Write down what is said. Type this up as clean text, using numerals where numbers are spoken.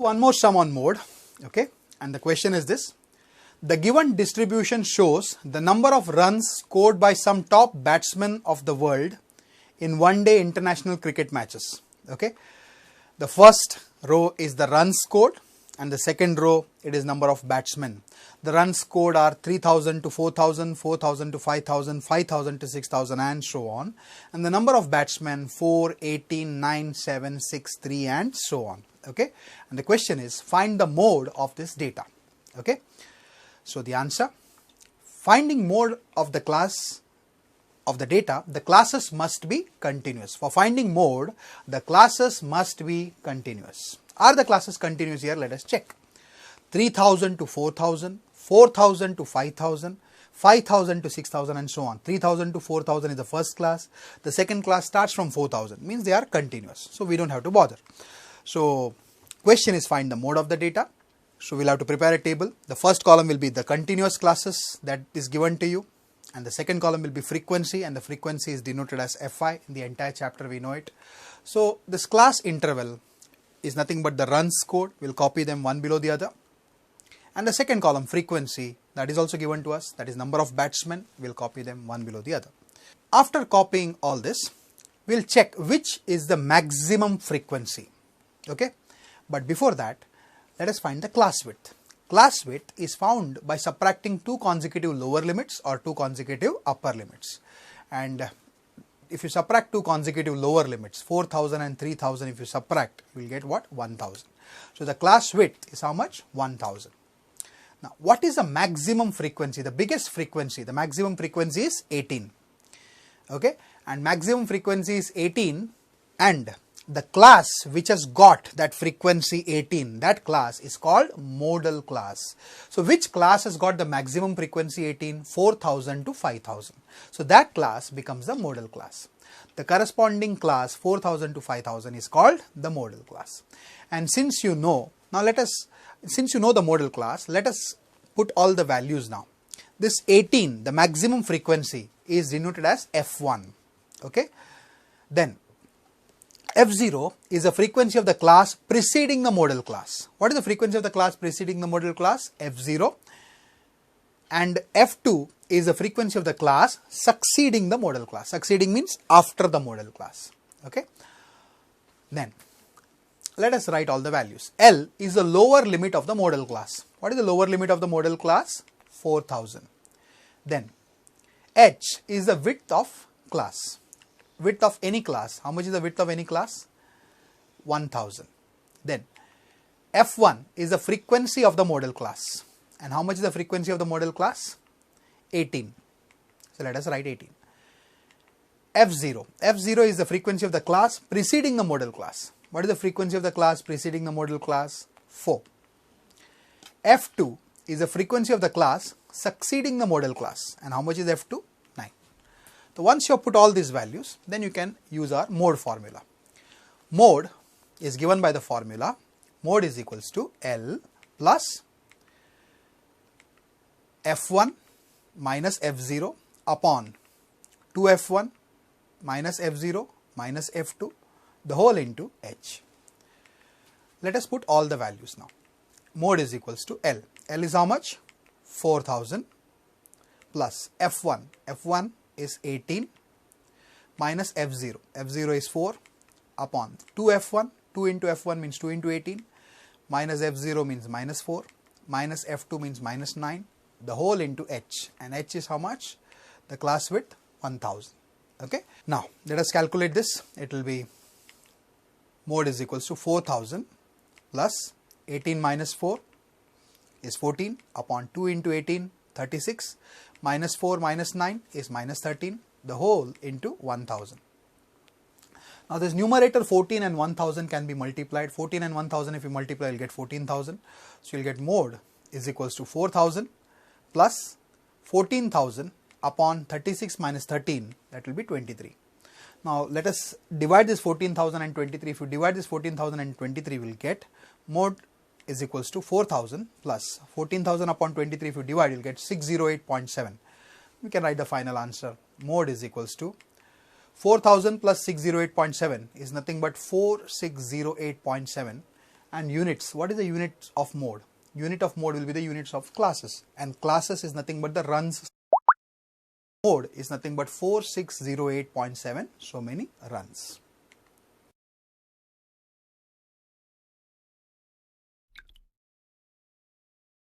One more sum on mode, okay, and the question is this. The given distribution shows the number of runs scored by some top batsmen of the world in one-day international cricket matches, okay. The first row is the runs scored and the second row it is number of batsmen. The runs scored are 3000 to 4000, 4000 to 5000, 5000 to 6000 and so on, and the number of batsmen 4, 18, 9, 7, 6, 3 and so on, okay. And the question is find the mode of this data, okay. So the answer, finding mode of the class of the data, the classes must be continuous. For finding mode, the classes must be continuous. Are the classes continuous here? Let us check. 3000 to 4000, 4000 to 5000, 5000 to 6000 and so on. 3000 to 4000 is the first class. The second class starts from 4000, means they are continuous. So we don't have to bother. So question is find the mode of the data. So we'll have to prepare a table. The first column will be the continuous classes that is given to you, and the second column will be frequency, and the frequency is denoted as Fi. In the entire chapter we know it. So this class interval is nothing but the runs scored. We'll copy them one below the other. And the second column, frequency, that is also given to us, that is number of batsmen. We'll copy them one below the other. After copying all this, we'll check which is the maximum frequency, okay. But before that, let us find the class width. Class width is found by subtracting two consecutive lower limits or two consecutive upper limits. And if you subtract two consecutive lower limits, 4000 and 3000, if you subtract, you will get what? 1000. So the class width is how much? 1000. Now what is the maximum frequency? The biggest frequency, the maximum frequency is 18. Okay, and maximum frequency is 18, and the class which has got that frequency 18, that class is called modal class. So which class has got the maximum frequency 18? 4000 to 5000. So that class becomes the modal class. The corresponding class 4000 to 5000 is called the modal class. And since you know, now since you know the modal class, let us put all the values now. This 18, the maximum frequency, is denoted as F1, okay. Then F0 is the frequency of the class preceding the modal class. What is the frequency of the class preceding the modal class? F0. And F2 is the frequency of the class succeeding the modal class. Succeeding means after the modal class, okay. Then let us write all the values. L is the lower limit of the modal class. What is the lower limit of the modal class? 4000. Then H is the width of class. Width of any class. How much is the width of any class? 1000. Then F1 is the frequency of the modal class. And how much is the frequency of the modal class? 18. So let us write 18. F0. F0 is the frequency of the class preceding the modal class. What is the frequency of the class preceding the modal class? 4. F2 is the frequency of the class succeeding the modal class. And how much is F2? 9. So once you have put all these values, then you can use our mode formula. Mode is given by the formula. Mode is equals to L plus F1 minus F0 upon 2F1 minus F0 minus F2, the whole into H. Let us put all the values now. Mode is equals to L. L is how much? 4000 plus F1. F1 is 18 minus F0. F0 is 4 upon 2F1. 2 into F1 means 2 into 18 minus F0 means minus 4 minus F2 means minus 9, the whole into H, and H is how much? The class width 1000. Okay. Now let us calculate this. It will be mode is equals to 4000 plus 18 minus 4 is 14 upon 2 into 18 36 minus 4 minus 9 is minus 13, the whole into 1000. Now this numerator 14 and 1000 can be multiplied. 14 and 1000 if you multiply you will get 14,000. So you will get mode is equals to 4000 plus 14,000 upon 36 minus 13, that will be 23. Now let us divide this 14,000 and 23. If you divide this 14,000 and 23, we will get mode is equals to 4000 plus 14,000 upon 23. If you divide, you will get 608.7. We can write the final answer. Mode is equals to 4000 plus 608.7 is nothing but 4608.7, And units, what is the unit of mode? Unit of mode will be the units of classes, and classes is nothing but the runs. Mode is nothing but 4608.7, so many runs.